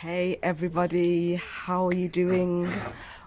Hey everybody, how are you doing?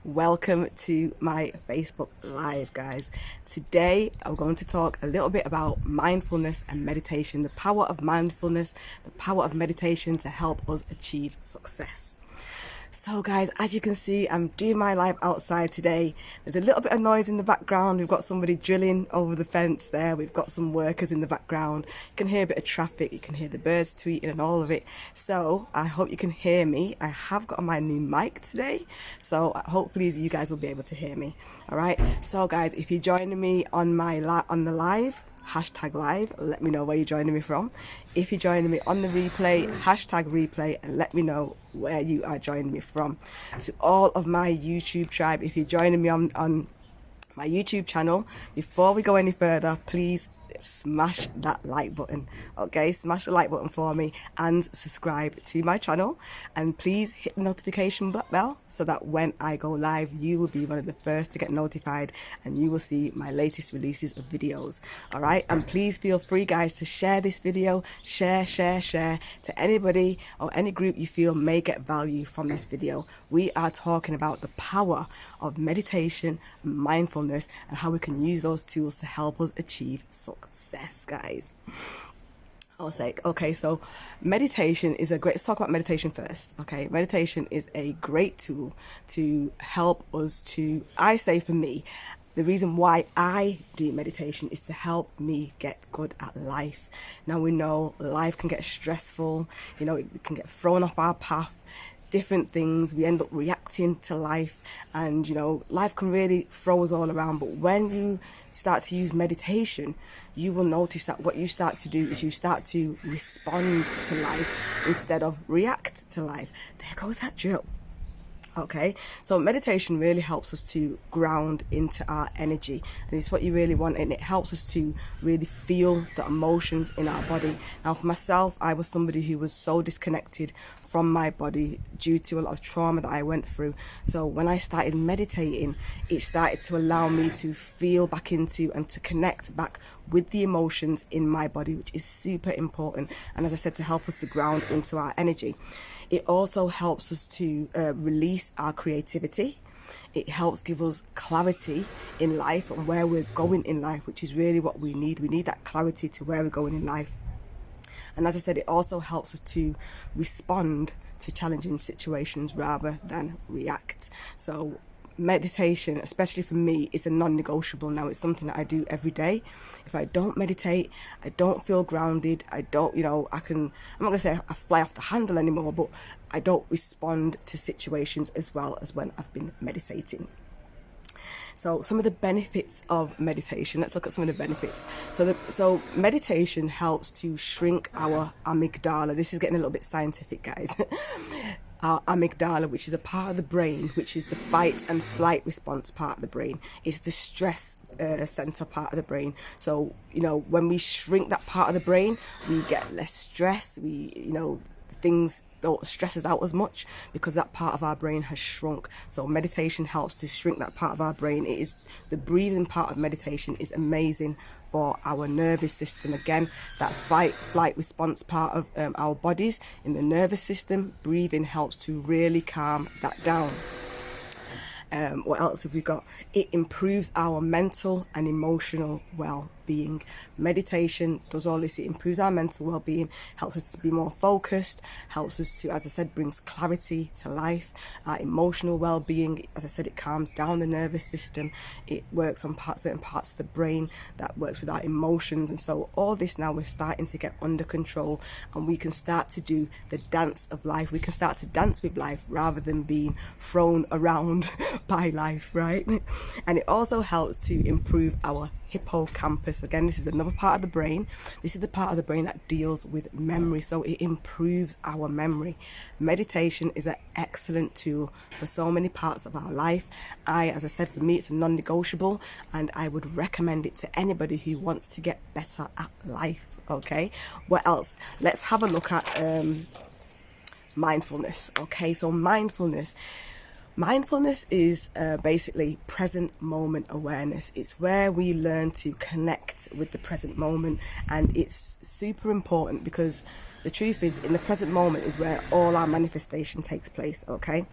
Welcome to my Facebook Live, guys. Today I'm going to talk a little bit about mindfulness and meditation, the power of mindfulness, the power of meditation to help us achieve success. So guys, as you can see, I'm doing my live outside today. There's a little bit of noise in the background. We've got somebody drilling over the fence there. We've got some workers in the background. You can hear a bit of traffic. You can hear the birds tweeting and all of it. So I hope you can hear me. I have got my new mic today. So hopefully you guys will be able to hear me. All right. So guys, if you're joining me on the live, hashtag live, let me know where you're joining me from. If you're joining me on the replay, hashtag replay, and let me know where you are joining me from. To all of my YouTube tribe, if you're joining me on my YouTube channel, before we go any further, please smash that like button. Okay, smash the like button for me and subscribe to my channel, and please hit the notification bell so that when I go live you will be one of the first to get notified and you will see my latest releases of videos. All right, and please feel free, guys, to share this video, share to anybody or any group you feel may get value from this video. We are talking about the power of meditation, mindfulness, and how we can use those tools to help us achieve success, guys. I was like, okay, so meditation is a great, let's talk about meditation first. Okay, meditation is a great tool to help us to, I say for me, the reason why I do meditation is to help me get good at life. Now we know life can get stressful, it can get thrown off our path. Different things, we end up reacting to life, and life can really throw us all around. But when you start to use meditation, you will notice that what you start to do is you start to respond to life instead of react to life. There goes that drill. Okay, so meditation really helps us to ground into our energy, and it's what you really want, and it helps us to really feel the emotions in our body. Now for myself, I was somebody who was so disconnected from my body due to a lot of trauma that I went through. So when I started meditating, it started to allow me to feel back into and to connect back with the emotions in my body, which is super important, and as I said, to help us to ground into our energy. It also helps us to release our creativity. It helps give us clarity in life and where we're going in life, which is really what we need. We need that clarity to where we're going in life. And as I said, it also helps us to respond to challenging situations rather than react. So meditation, especially for me, is a non-negotiable now. It's something that I do every day. If I don't meditate, I don't feel grounded. I don't, I'm not going to say I fly off the handle anymore, but I don't respond to situations as well as when I've been meditating. So some of the benefits of meditation, let's look at some of the benefits. So meditation helps to shrink our amygdala. This is getting a little bit scientific, guys. Our amygdala, which is a part of the brain, which is the fight and flight response part of the brain. It's the stress center part of the brain. So, when we shrink that part of the brain, we get less stress. Things don't stress us out as much because that part of our brain has shrunk. So meditation helps to shrink that part of our brain. It is the breathing part of meditation is amazing for our nervous system. Again, that fight flight response part of our bodies in the nervous system, breathing helps to really calm that down. What else have we got? It improves our mental and emotional well-being. Meditation does all this. It improves our mental well-being, helps us to be more focused, helps us to, as I said, brings clarity to life. Our emotional well-being, as I said, it calms down the nervous system. It works on certain parts of the brain that works with our emotions, and so all this now we're starting to get under control, and we can start to do the dance of life. We can start to dance with life rather than being thrown around by life, right? And it also helps to improve our hippocampus. Again, this is another part of the brain. This is the part of the brain that deals with memory, so it improves our memory. Meditation is an excellent tool for so many parts of our life. As I said, for me, it's a non-negotiable, and I would recommend it to anybody who wants to get better at life. Okay, what else? Let's have a look at mindfulness. Okay, so mindfulness is basically present moment awareness. It's where we learn to connect with the present moment, and it's super important because the truth is, in the present moment is where all our manifestation takes place, okay?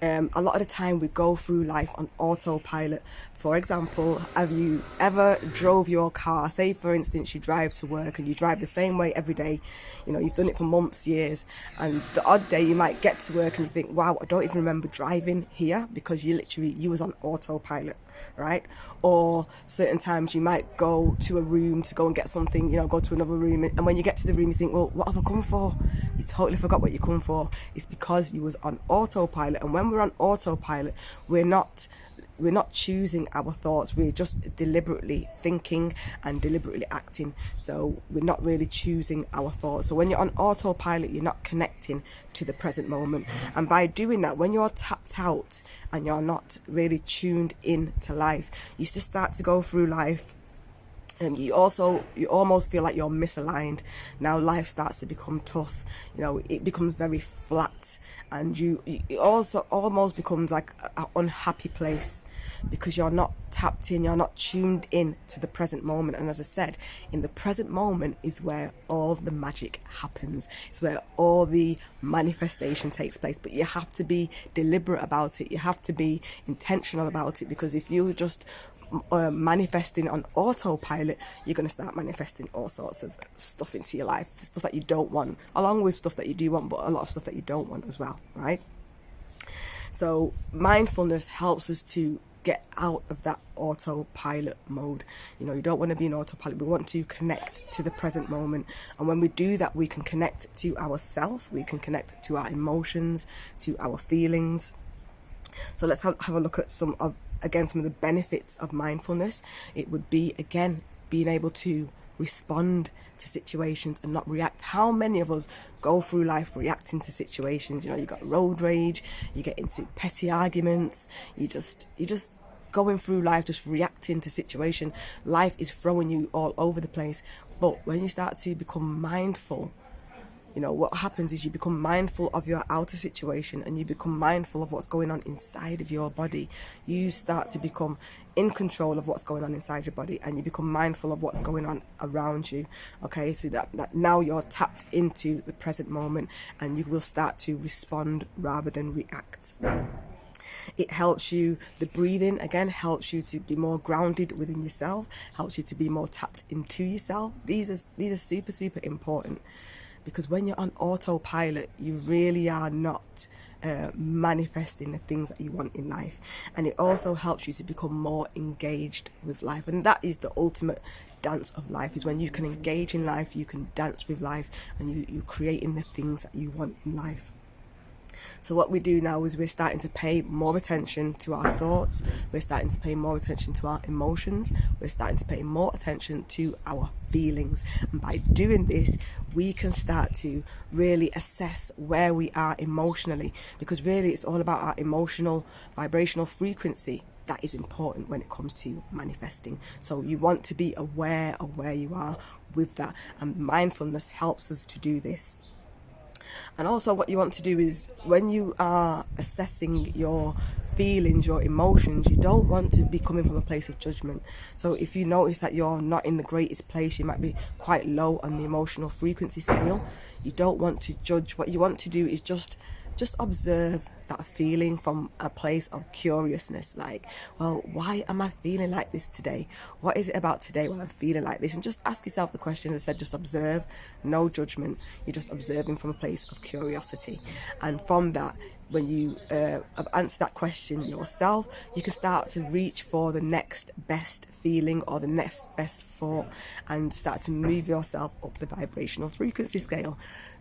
A lot of the time we go through life on autopilot. For example, have you ever drove your car? Say, for instance, you drive to work and you drive the same way every day. You know, you've done it for months, years, and the odd day you might get to work and you think, wow, I don't even remember driving here, because you was on autopilot, right? Or certain times you might go to a room to go and get something, you know, go to another room, and when you get to the room you think, well, what have I come for? You totally forgot what you come for. It's because you was on autopilot. And when we're on autopilot, we're not choosing our thoughts. We're just deliberately thinking and deliberately acting. So we're not really choosing our thoughts. So when you're on autopilot, you're not connecting to the present moment. And by doing that, when you're tapped out and you're not really tuned in to life, you just start to go through life, and you almost feel like you're misaligned. Now life starts to become tough, you know, it becomes very flat, and it also almost becomes like an unhappy place, because you're not tapped in, you're not tuned in to the present moment. And as I said, in the present moment is where all the magic happens. It's where all the manifestation takes place. But you have to be deliberate about it. You have to be intentional about it, because if you're just manifesting on autopilot, you're going to start manifesting all sorts of stuff into your life, stuff that you don't want, along with stuff that you do want, but a lot of stuff that you don't want as well, right? So mindfulness helps us to get out of that autopilot mode. You know, you don't want to be in autopilot. We want to connect to the present moment, and when we do that, we can connect to ourself, we can connect to our emotions, to our feelings. So let's have a look at some of the benefits of mindfulness. It would be, again, being able to respond to situations and not react. How many of us go through life reacting to situations? You know, you got road rage, you get into petty arguments, you just going through life just reacting to situation. Life is throwing you all over the place. But when you start to become mindful, you know, what happens is you become mindful of your outer situation, and you become mindful of what's going on inside of your body. You start to become in control of what's going on inside your body, and you become mindful of what's going on around you. Okay, so that now you're tapped into the present moment, and you will start to respond rather than react. It helps you, the breathing again helps you to be more grounded within yourself, helps you to be more tapped into yourself. These are super, super important. Because when you're on autopilot, you really are not manifesting the things that you want in life. And it also helps you to become more engaged with life. And that is the ultimate dance of life, is when you can engage in life, you can dance with life, and you're creating the things that you want in life. So what we do now is we're starting to pay more attention to our thoughts, we're starting to pay more attention to our emotions, we're starting to pay more attention to our feelings. And by doing this, we can start to really assess where we are emotionally, because really it's all about our emotional vibrational frequency. That is important when it comes to manifesting. So you want to be aware of where you are with that, and mindfulness helps us to do this. And also what you want to do is, when you are assessing your feelings, your emotions, you don't want to be coming from a place of judgment. So if you notice that you're not in the greatest place, you might be quite low on the emotional frequency scale, you don't want to judge. What you want to do is just observe that feeling from a place of curiousness, like, well, why am I feeling like this today? What is it about today when I'm feeling like this? And just ask yourself the question. As I said, just observe, no judgment. You're just observing from a place of curiosity. And from that, when you have answered that question yourself, you can start to reach for the next best feeling or the next best thought, and start to move yourself up the vibrational frequency scale.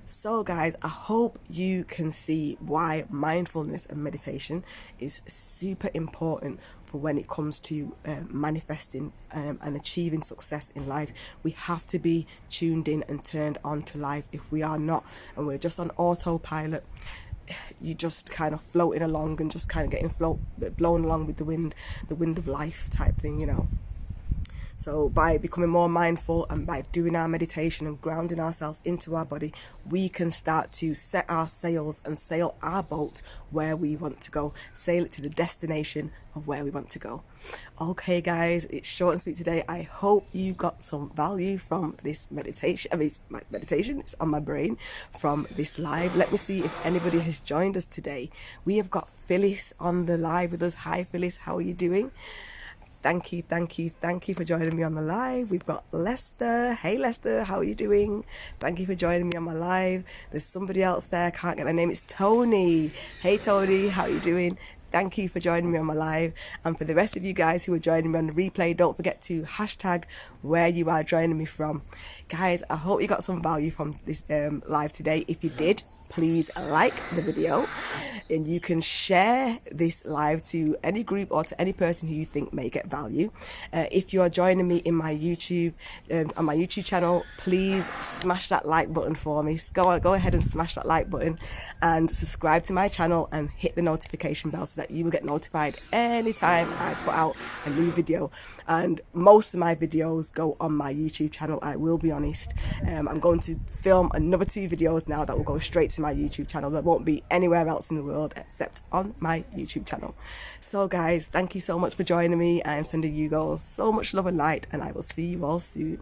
So guys, I hope you can see why mindfulness and meditation is super important for when it comes to manifesting and achieving success in life. We have to be tuned in and turned on to life. If we are not, and we're just on autopilot, you're just kind of floating along and just kind of getting blown along with the wind of life type thing, you know. So by becoming more mindful and by doing our meditation and grounding ourselves into our body, we can start to set our sails and sail our boat where we want to go, sail it to the destination of where we want to go. Okay guys, it's short and sweet today. I hope you got some value from this meditation. My meditation is on my brain from this live. Let me see if anybody has joined us today. We have got Phyllis on the live with us. Hi Phyllis, how are you doing? Thank you for joining me on the live. We've got Lester. Hey Lester, how are you doing? Thank you for joining me on my live. There's somebody else there, can't get their name. It's Tony. Hey Tony, how are you doing? Thank you for joining me on my live. And for the rest of you guys who are joining me on the replay, don't forget to hashtag where you are joining me from. Guys, I hope you got some value from this live today. If you did, please like the video, and you can share this live to any group or to any person who you think may get value. If you are joining me in my YouTube, on my YouTube channel, please smash that like button for me. Go ahead and smash that like button and subscribe to my channel and hit the notification bell so that you will get notified anytime I put out a new video. And most of my videos go on my YouTube channel, I will be honest. I'm going to film another 2 videos now that will go straight to my YouTube channel. That won't be anywhere else in the world except on my YouTube channel. So guys, thank you so much for joining me. I'm sending you guys so much love and light, and I will see you all soon.